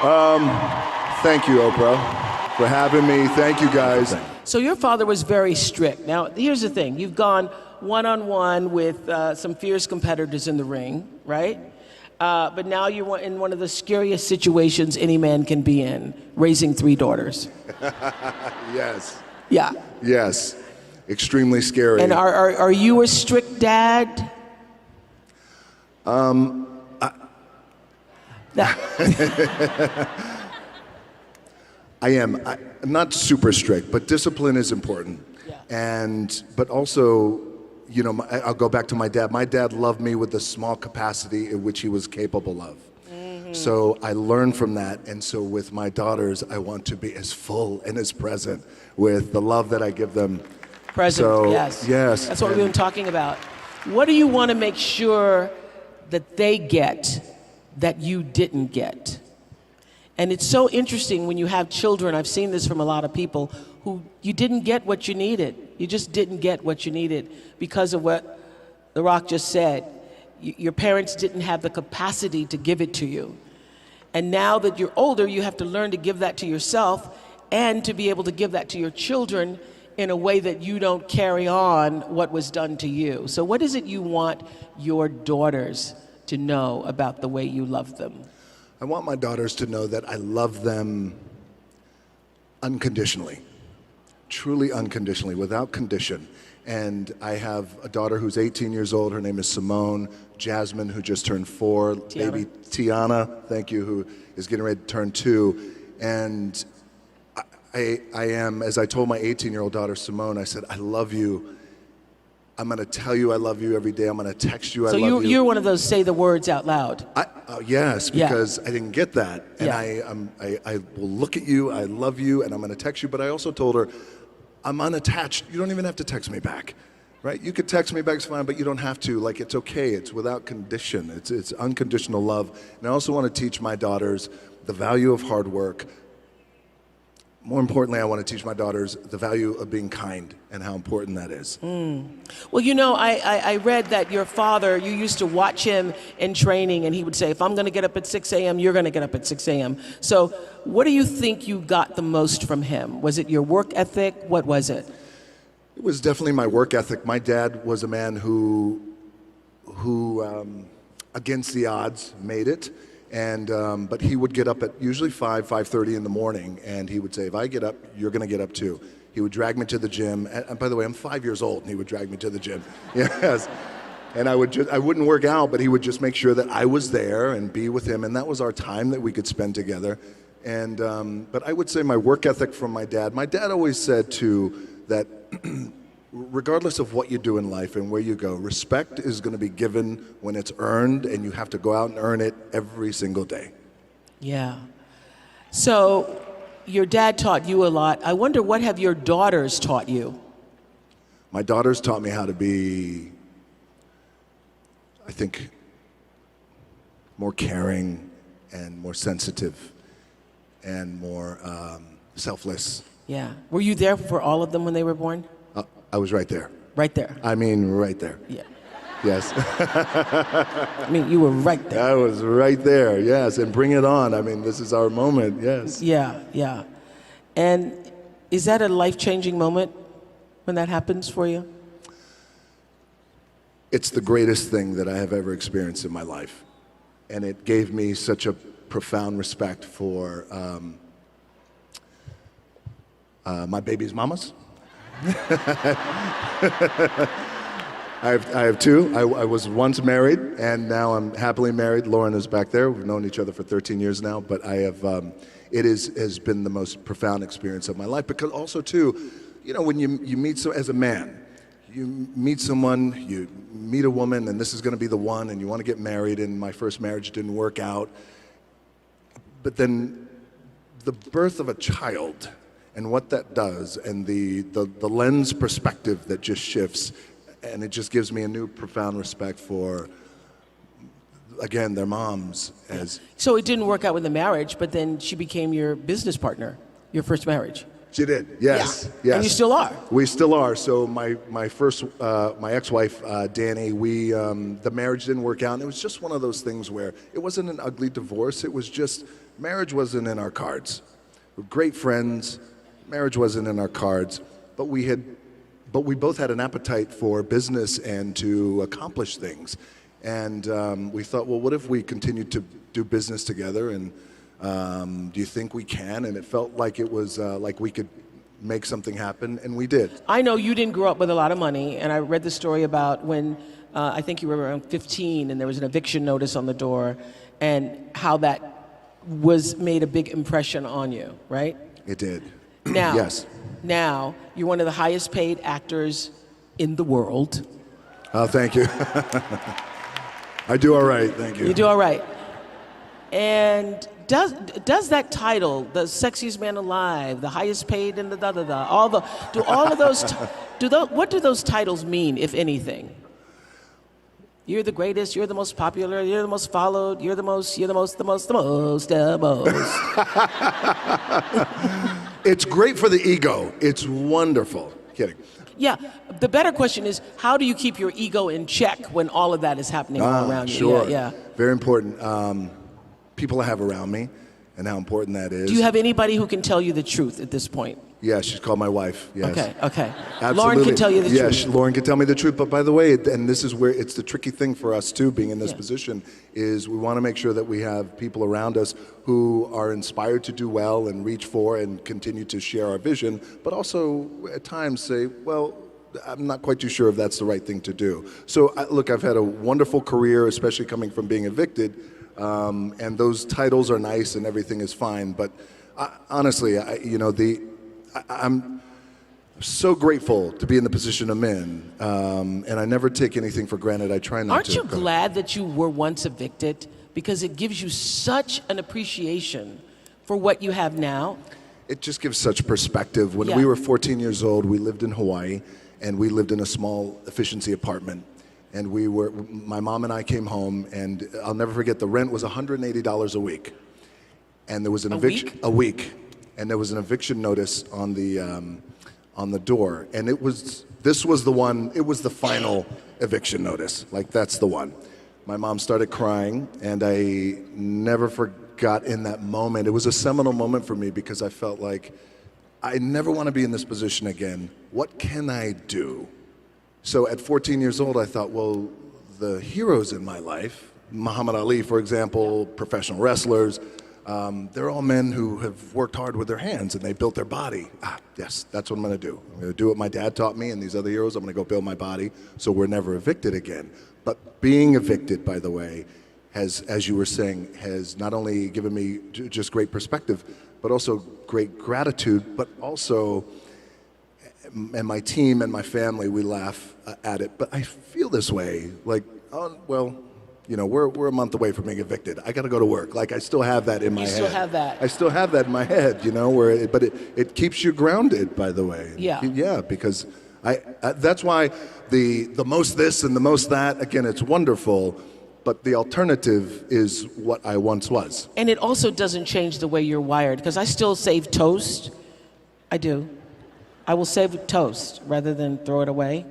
Thank you, Oprah, for having me. Thank you, guys. So your father was very strict. Now, here's the thing. You've gone one-on-one with some fierce competitors in the ring, right? But now you're in one of the scariest situations any man can be in, raising 3 daughters. Yes. Yeah. Yes. Extremely scary. And are you a strict dad? I am. I'm not super strict, but discipline is important. Yeah. But also, you know, I'll go back to my dad. My dad loved me with the small capacity in which he was capable of. Mm-hmm. So I learned from that. And so with my daughters, I want to be as full and as present with the love that I give them. Present, so, yes. Yes. That's what we've been talking about. What do you want to make sure that they get that you didn't get? And it's so interesting when you have children, I've seen this from a lot of people, who you didn't get what you needed. You just didn't get what you needed because of what The Rock just said. Your parents didn't have the capacity to give it to you. And now that you're older, you have to learn to give that to yourself and to be able to give that to your children in a way that you don't carry on what was done to you. So what is it you want your daughters to know about the way you love them? I want my daughters to know that I love them unconditionally, truly unconditionally, without condition. And I have a daughter who's 18 years old. Her name is Simone. Jasmine, who just turned 4. Tiana. Baby Tiana, thank you, who is getting ready to turn 2. And I am, as I told my 18-year-old daughter Simone, I said, I love you. I'm going to tell you I love you every day. I'm going to text you I love you. So you're one of those say the words out loud. Yes, because I didn't get that. And Yeah. I will look at you, I love you, and I'm going to text you. But I also told her, I'm unattached. You don't even have to text me back, right? You could text me back, it's fine, but you don't have to. Like, it's okay. It's without condition. It's unconditional love. And I also want to teach my daughters the value of hard work. More importantly, I want to teach my daughters the value of being kind and how important that is. Well, you know, I read that your father, you used to watch him in training, and he would say, if I'm going to get up at 6 a.m., you're going to get up at 6 a.m. So what do you think you got the most from him? Was it your work ethic? What was it? It was definitely my work ethic. My dad was a man who against the odds, made it. But he would get up at usually 5:30 in the morning, and he would say, if I get up, you're going to get up too. He would drag me to the gym. And by the way, I'm 5 years old, and he would drag me to the gym. Yes. And I wouldn't work out, but he would just make sure that I was there and be with him. And that was our time that we could spend together. But I would say my work ethic from my dad always said too, that regardless of what you do in life and where you go, respect is going to be given when it's earned, and you have to go out and earn it every single day. Yeah. So your dad taught you a lot. I wonder, what have your daughters taught you? My daughters taught me how to be, I think, more caring and more sensitive and more selfless. Yeah. Were you there for all of them when they were born? I was right there. Right there. I mean, right there. Yeah. Yes. I mean, you were right there. I was right there, yes. And bring it on. I mean, this is our moment, yes. Yeah, yeah. And is that a life-changing moment when that happens for you? It's the greatest thing that I have ever experienced in my life. And it gave me such a profound respect for my baby's mamas. I have 2. I was once married, and now I'm happily married. Lauren is back there. We've known each other for 13 years now, but it has been the most profound experience of my life. Because also too, you know, when you meet as a man, you meet someone, you meet a woman, and this is going to be the one, and you want to get married, and my first marriage didn't work out. But then the birth of a child and what that does, and the lens perspective that just shifts, and it just gives me a new profound respect for, again, their moms. So it didn't work out with the marriage, but then she became your business partner, your first marriage. She did, yes, Yeah. yes. And you still are. We still are. So my ex-wife, Danny, the marriage didn't work out, and it was just one of those things where it wasn't an ugly divorce. It was just Marriage wasn't in our cards. We're great friends. Marriage wasn't in our cards, but we both had an appetite for business and to accomplish things. And we thought, well, what if we continued to do business together? And do you think we can? And it felt like it was like we could make something happen, and we did. I know you didn't grow up with a lot of money, and I read the story about when I think you were around 15 and there was an eviction notice on the door, and how that made a big impression on you, right? It did. Now, Yes. now you're one of the highest paid actors in the world. Oh, thank you. I do all right, thank you. You do all right. And does that title, the sexiest man alive, the highest paid in the what do those titles mean, if anything? You're the greatest, you're the most popular, you're the most followed, you're the most. It's great for the ego. It's wonderful. Kidding. Yeah, the better question is, how do you keep your ego in check when all of that is happening all around you? Sure. Yeah. Very important. People I have around me and how important that is. Do you have anybody who can tell you the truth at this point? Yeah, she's called my wife. Yes. Okay. Absolutely. Lauren can tell you the truth. Yes, Lauren can tell me the truth. But by the way, and this is where it's the tricky thing for us too, being in this position, is we want to make sure that we have people around us who are inspired to do well and reach for and continue to share our vision, but also at times say, well, I'm not quite too sure if that's the right thing to do. So look, I've had a wonderful career, especially coming from being evicted, and those titles are nice and everything is fine. But honestly, I'm so grateful to be in the position I'm in, and I never take anything for granted. I try not to. Aren't you glad that you were once evicted? Because it gives you such an appreciation for what you have now. It just gives such perspective. When we were 14 years old, we lived in Hawaii, and we lived in a small efficiency apartment. And my mom and I came home, and I'll never forget, the rent was $180 a week. And there was an eviction. A week? And there was an eviction notice on the door. And this was the one, it was the final eviction notice. Like, that's the one. My mom started crying, and I never forgot in that moment. It was a seminal moment for me because I felt like I never want to be in this position again. What can I do? So at 14 years old, I thought, well, the heroes in my life, Muhammad Ali, for example, professional wrestlers, they're all men who have worked hard with their hands and they built their body. Yes, that's what I'm going to do. I'm going to do what my dad taught me and these other heroes. I'm going to go build my body so we're never evicted again. But being evicted, by the way, has, as you were saying, has not only given me just great perspective, but also great gratitude, but also, and my team and my family, we laugh at it, but I feel this way, like, oh, well, you know, we're a month away from being evicted. I got to go to work. Like, I still have that in my head. You still have that. I still have that in my head, you know, but it keeps you grounded, by the way. Yeah. Yeah, because that's why the most this and the most that, again, it's wonderful, but the alternative is what I once was. And it also doesn't change the way you're wired, because I still save toast. I do. I will save toast rather than throw it away.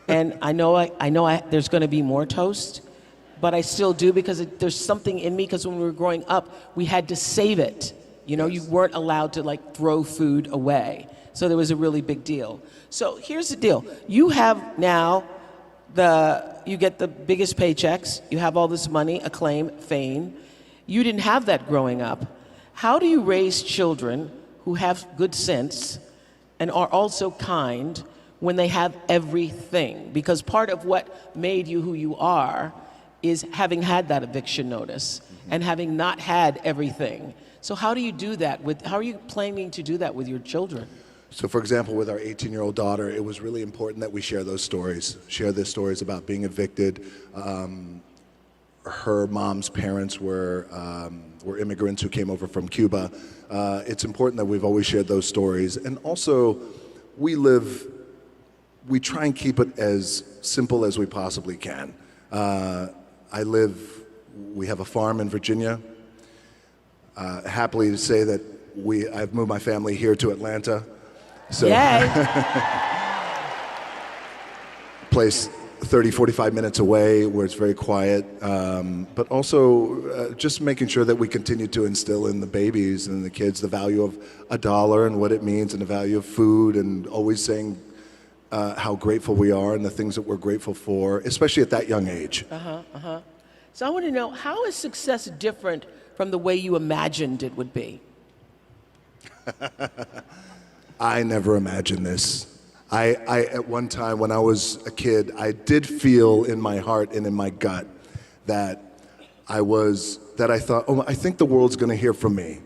And I know there's going to be more toast, but I still do because there's something in me, because when we were growing up, we had to save it. You know, you weren't allowed to like throw food away. So there was a really big deal. So here's the deal. You have now you get the biggest paychecks. You have all this money, acclaim, fame. You didn't have that growing up. How do you raise children who have good sense and are also kind when they have everything? Because part of what made you who you are is having had that eviction notice and having not had everything. So how do you do that how are you planning to do that with your children? So for example, with our 18-year-old daughter, it was really important that we share those stories, share the stories about being evicted. Her mom's parents were immigrants who came over from Cuba. It's important that we've always shared those stories. And also, we try and keep it as simple as we possibly can. We have a farm in Virginia. Happily to say that I've moved my family here to Atlanta. So Yay! place 30, 45 minutes away where it's very quiet, but also just making sure that we continue to instill in the babies and the kids the value of $1 and what it means and the value of food, and always saying how grateful we are and the things that we're grateful for, especially at that young age. So I want to know, how is success different from the way you imagined it would be? I never imagined this. I at one time when I was a kid, I did feel in my heart and in my gut that I thought, oh, I think the world's going to hear from me.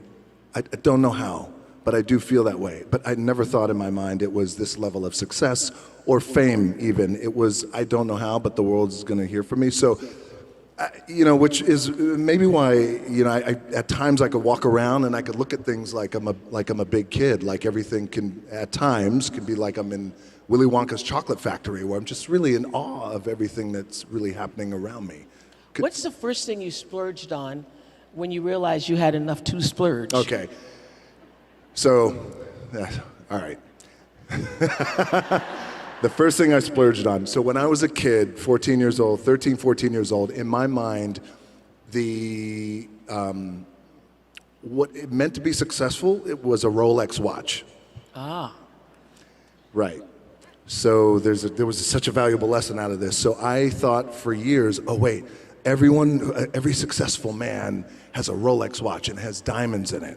I don't know how, but I do feel that way. But I never thought in my mind it was this level of success or fame even. It was, I don't know how, but the world's going to hear from me. So, which is maybe why, I at times I could walk around and I could look at things like I'm a big kid, like everything can, at times, can be like I'm in Willy Wonka's chocolate factory, where I'm just really in awe of everything that's really happening around me. What's the first thing you splurged on when you realized you had enough to splurge? Okay. So, all right. The first thing I splurged on, so when I was a kid, 13, 14 years old, in my mind, what it meant to be successful, it was a Rolex watch. Ah. Right. So there was such a valuable lesson out of this. So I thought for years, oh wait, every successful man has a Rolex watch and has diamonds in it.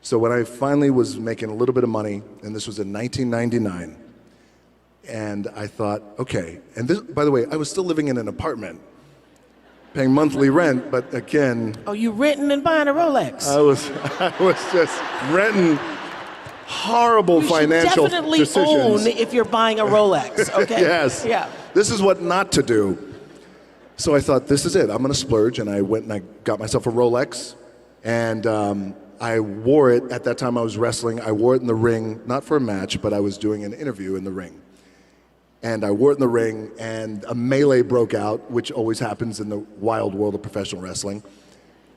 So when I finally was making a little bit of money, and this was in 1999, and I thought, okay, and this, by the way, I was still living in an apartment, paying monthly rent, but again... Oh, you renting and buying a Rolex? I was just renting horrible financial decisions. decisions. You should definitely own if you're buying a Rolex, okay? Yes. Yeah. This is what not to do. So I thought, this is it, I'm gonna splurge, and I went and I got myself a Rolex, and I wore it, at that time I was wrestling, I wore it in the ring, not for a match, but I was doing an interview in the ring. And I wore it in the ring, and a melee broke out, which always happens in the wild world of professional wrestling.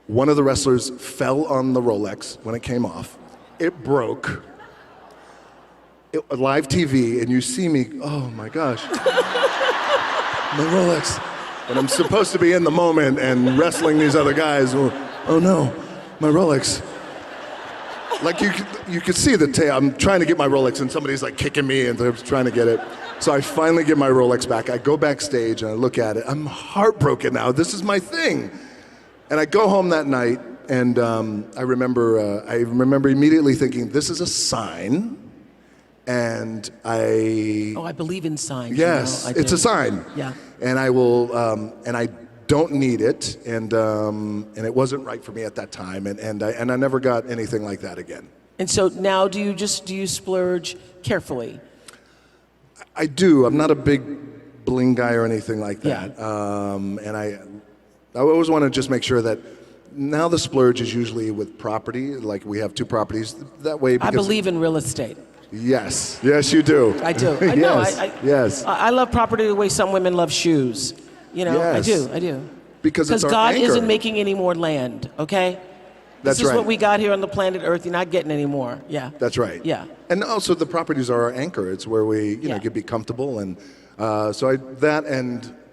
One of the wrestlers fell on the Rolex when it came off. It broke. Live TV, and you see me, oh my gosh. My Rolex. And I'm supposed to be in the moment and wrestling these other guys. Oh no, my Rolex. Like you could see the tail. I'm trying to get my Rolex, and somebody's like kicking me, and they're trying to get it. So I finally get my Rolex back. I go backstage and I look at it. I'm heartbroken now. This is my thing. And I go home that night, and I remember immediately thinking, this is a sign. And I believe in signs. Yes, it's a sign. Yeah. And I will, and I don't need it, and it wasn't right for me at that time, and I never got anything like that again. And so now, do you splurge carefully? I do. I'm not a big bling guy or anything like that. Yeah. And I always want to just make sure that now the splurge is usually with property. Like we have 2 properties that way. I believe in real estate. Yes. Yes, you do. I do. I know. Yes. Yes. I love property the way some women love shoes. Yes. I do. Because it's our God anchor. isn't making any more land, okay? That's This is right. what we got here on the planet Earth. You're not getting any more. Yeah. That's right. Yeah. And also the properties are our anchor. It's where we, Yeah. can be comfortable. And so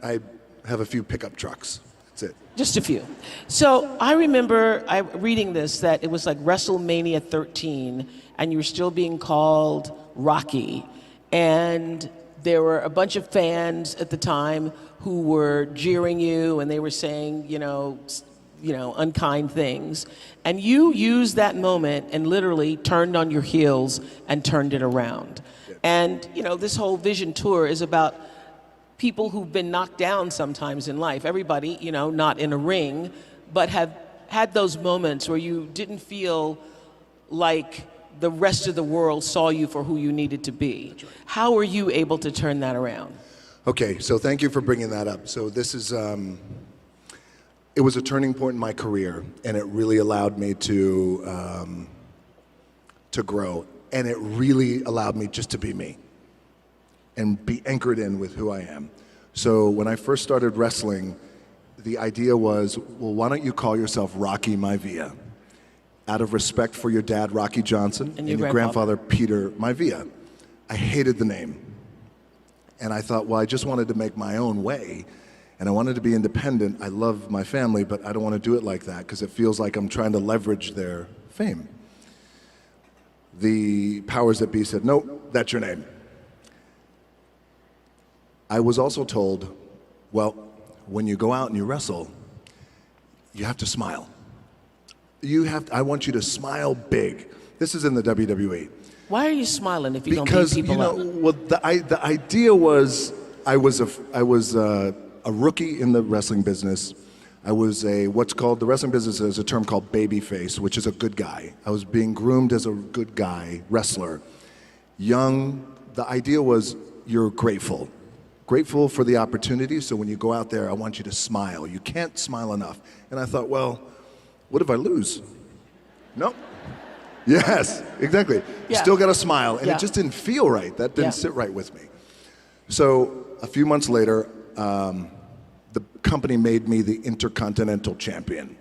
I have a few pickup trucks. That's it. Just a few. So I remember reading this, that it was like WrestleMania 13, and you were still being called Rocky. And there were a bunch of fans at the time who were jeering you, and they were saying, unkind things. And you used that moment and literally turned on your heels and turned it around. And, this whole Vision Tour is about people who've been knocked down sometimes in life. Everybody, not in a ring, but have had those moments where you didn't feel like the rest of the world saw you for who you needed to be. Right. How were you able to turn that around? Okay, so thank you for bringing that up. So this is, it was a turning point in my career, and it really allowed me to grow, and it really allowed me just to be me and be anchored in with who I am. So when I first started wrestling, the idea was, well, why don't you call yourself Rocky Maivia? Out of respect for your dad, Rocky Johnson, and your grandfather, Peter Maivia. I hated the name. And I thought, well, I just wanted to make my own way. And I wanted to be independent. I love my family, but I don't want to do it like that because it feels like I'm trying to leverage their fame. The powers that be said, nope, that's your name. I was also told, well, when you go out and you wrestle, you have to smile. I want you to smile big. This is in the WWE. Why are you smiling if you don't Because, beat people up? well, the idea was I was a rookie in the wrestling business. I was what's called, the wrestling business is a term called babyface, which is a good guy. I was being groomed as a good guy wrestler. Young, the idea was you're grateful. Grateful for the opportunity, so when you go out there, I want you to smile. You can't smile enough. And I thought, well, what if I lose? No. Yes, exactly. Yeah. Still got to smile. And Yeah. it just didn't feel right. That didn't Yeah. sit right with me. So a few months later, the company made me the Intercontinental Champion.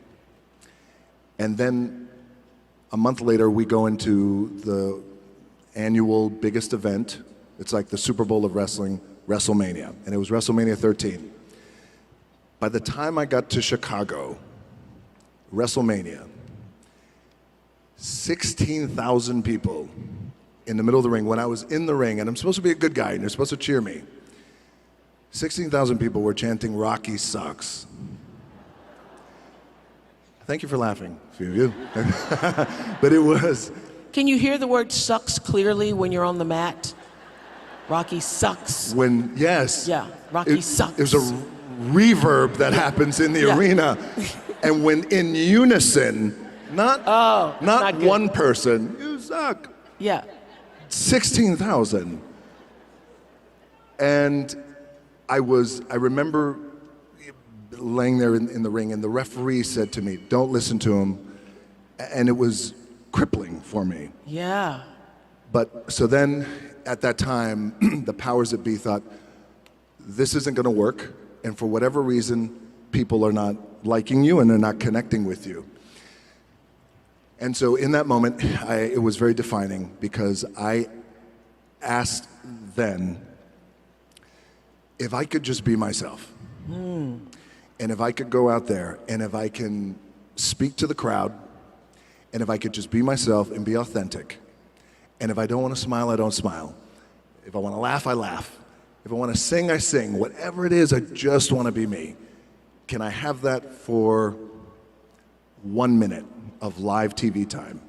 And then a month later, we go into the annual biggest event. It's like the Super Bowl of wrestling, WrestleMania. And it was WrestleMania 13. By the time I got to Chicago, WrestleMania, 16,000 people in the middle of the ring. When I was in the ring, and I'm supposed to be a good guy, and you're supposed to cheer me, 16,000 people were chanting, "Rocky sucks." Thank you for laughing, a few of you. But it was, Can you hear the word sucks clearly when you're on the mat? Rocky sucks. when, yes. Yeah, Rocky sucks. There's a reverb that happens in the Yeah. arena. And when in unison, not not good. one person, you suck. Yeah. 16,000. And I remember laying there in the ring, and the referee said to me, don't listen to him. And it was crippling for me. Yeah. But so then at that time, the powers that be thought, this isn't going to work. And for whatever reason, people are not liking you and they're not connecting with you. And so in that moment, it was very defining because I asked then if I could just be myself. And if I could go out there and if I can speak to the crowd and if I could just be myself and be authentic. And if I don't want to smile, I don't smile. If I want to laugh, I laugh. If I want to sing, I sing. Whatever it is, I just want to be me. Can I have that for 1 minute of live TV time?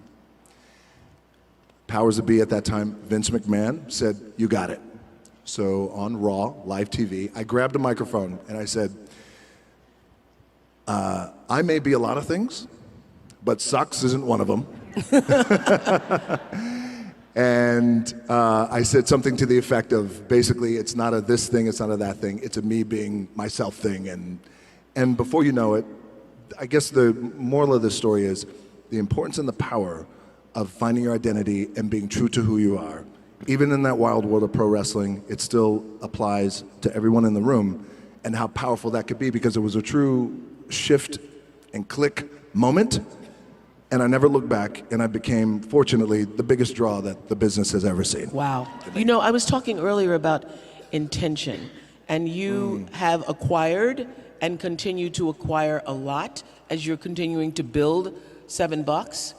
Powers that be at that time, Vince McMahon said, you got it. So on Raw, live TV, I grabbed a microphone and I said, I may be a lot of things, but sucks isn't one of them. And I said something to the effect of, basically, it's not a this thing, it's not a that thing, it's a me being myself thing. And before you know it, I guess the moral of this story is the importance and the power of finding your identity and being true to who you are. Even in that wild world of pro wrestling, it still applies to everyone in the room, and how powerful that could be, because it was a true shift and click moment. And I never looked back, and I became, fortunately, the biggest draw that the business has ever seen. Wow. You know, I was talking earlier about intention, and you have acquired and continue to acquire a lot as you're continuing to build $7.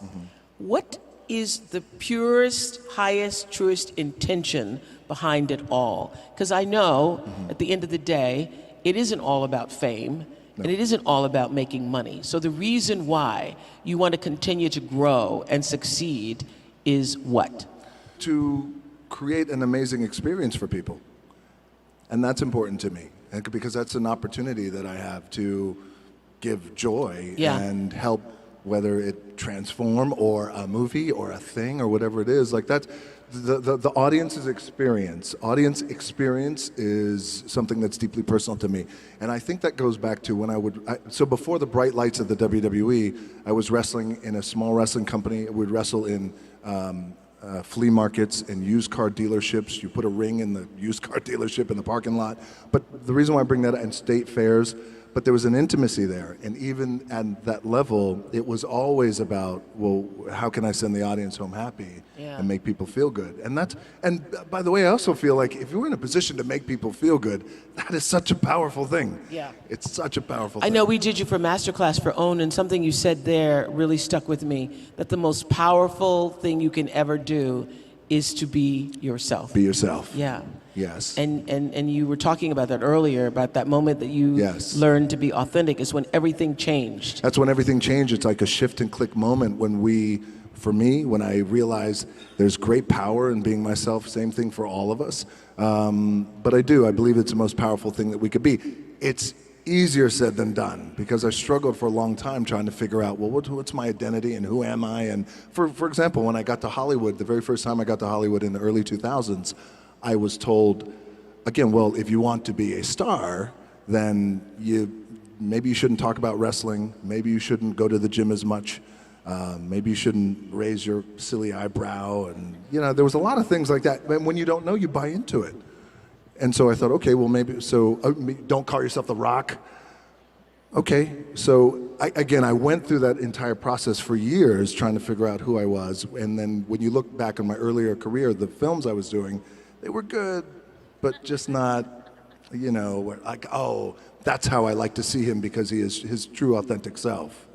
What is the purest, highest, truest intention behind it all? Because I know at the end of the day, it isn't all about fame. And it isn't all about making money. So the reason why you want to continue to grow and succeed is what? To create an amazing experience for people. And that's important to me, because that's an opportunity that I have to give joy and help, whether it transform or a movie or a thing or whatever it is. Like that's the audience's experience. Audience experience is something that's deeply personal to me. And I think that goes back to when so before the bright lights of the WWE, I was wrestling in a small wrestling company. We'd wrestle in flea markets and used car dealerships. You put a ring in the used car dealership in the parking lot. But the reason why I bring that up, and state fairs, but there was an intimacy there. And even at that level, it was always about, well, how can I send the audience home happy and make people feel good? And by the way, I also feel like if you're in a position to make people feel good, that is such a powerful thing. Yeah. It's such a powerful thing. I know we did you for Masterclass for OWN, and something you said there really stuck with me, that the most powerful thing you can ever do is to be yourself. Be yourself. Yeah. Yes. And you were talking about that earlier, about that moment that you Yes. learned to be authentic is when everything changed. That's when everything changed. It's like a shift and click moment for me, when I realized there's great power in being myself, same thing for all of us. But I believe it's the most powerful thing that we could be. It's easier said than done, because I struggled for a long time trying to figure out, well, what's my identity and who am I? And for example, when I got to Hollywood, the very first time I got to Hollywood in the early 2000s, I was told, again, well, if you want to be a star, then maybe you shouldn't talk about wrestling, maybe you shouldn't go to the gym as much, maybe you shouldn't raise your silly eyebrow, and there was a lot of things like that. And when you don't know, you buy into it. And so I thought, okay, well, maybe, so don't call yourself The Rock. Okay, so I went through that entire process for years trying to figure out who I was. And then when you look back on my earlier career, the films I was doing, they were good, but just not, like, oh, that's how I like to see him, because he is his true authentic self.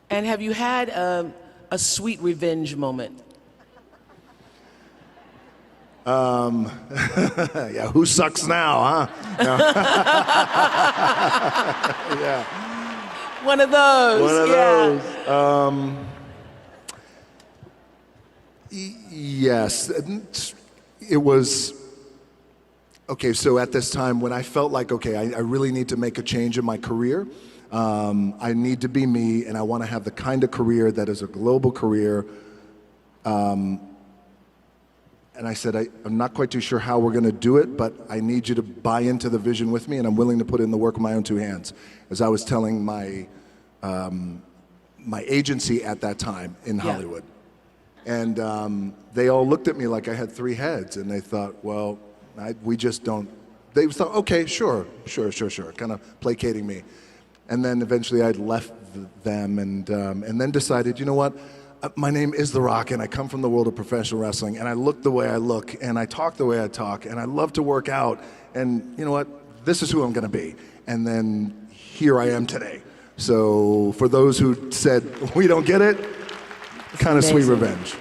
And have you had a sweet revenge moment? Yeah, who sucks now, huh? No. Yeah. One of those. One of those. Yes. It was, okay, so at this time when I felt like, okay, I really need to make a change in my career. I need to be me, and I want to have the kind of career that is a global career. And I said, I'm not quite too sure how we're going to do it, but I need you to buy into the vision with me, and I'm willing to put in the work with my own two hands. As I was telling my agency at that time in Hollywood. And they all looked at me like I had three heads, and they thought, well, we just don't. They thought, okay, sure, kind of placating me. And then eventually I left them and then decided, you know what? My name is The Rock, and I come from the world of professional wrestling, and I look the way I look, and I talk the way I talk, and I love to work out, and you know what? This is who I'm going to be. And then here I am today. So for those who said, we don't get it, kind of sweet revenge.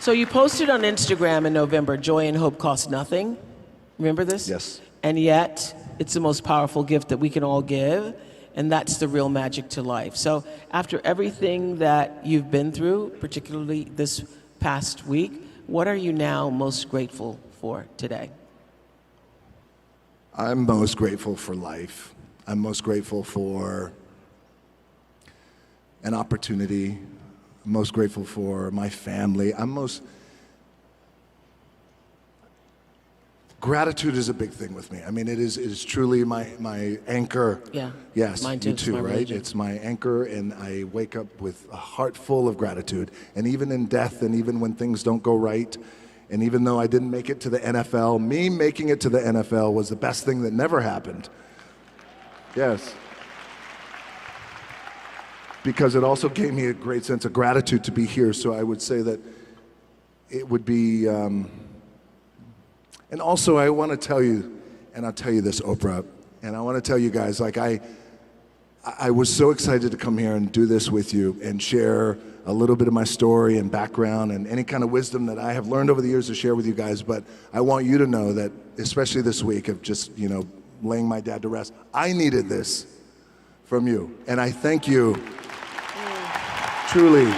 So you posted on Instagram in November, joy and hope cost nothing. Remember this? Yes. And yet, it's the most powerful gift that we can all give. And that's the real magic to life. So after everything that you've been through, particularly this past week, what are you now most grateful for today? I'm most grateful for life. I'm most grateful for an opportunity. I'm most grateful for my family. Gratitude is a big thing with me. I mean, it is truly my anchor. Yeah. Yes, mine too. you too, it's right? religion. It's my anchor, and I wake up with a heart full of gratitude. And even in death, and even when things don't go right, and even though I didn't make it to the NFL, me making it to the NFL was the best thing that never happened. Yes. Because it also gave me a great sense of gratitude to be here. So I would say that it would be, and also I want to tell you, and I'll tell you this, Oprah, and I want to tell you guys, like I was so excited to come here and do this with you and share a little bit of my story and background and any kind of wisdom that I have learned over the years to share with you guys. But I want you to know that, especially this week of just, laying my dad to rest, I needed this from you. And I thank you, truly.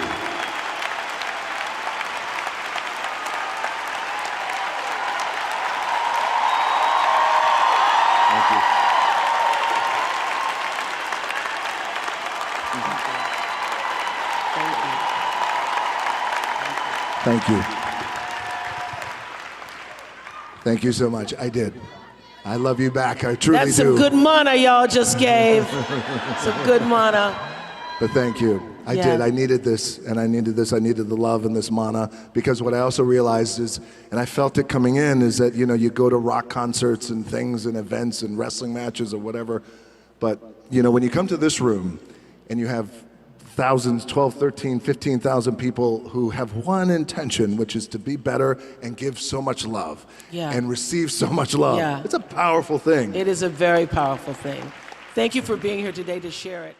Thank you. Thank you so much. I did. I love you back. I truly do. That's some good mana y'all just gave. Some good mana. But thank you. I did. I needed this, and I needed this. I needed the love and this mana, because what I also realized is, and I felt it coming in, is that, you go to rock concerts and things and events and wrestling matches or whatever, but, you know, when you come to this room and you have thousands, 12, 13, 15,000 people who have one intention, which is to be better and give so much love and receive so much love. Yeah. It's a powerful thing. It is a very powerful thing. Thank you for being here today to share it.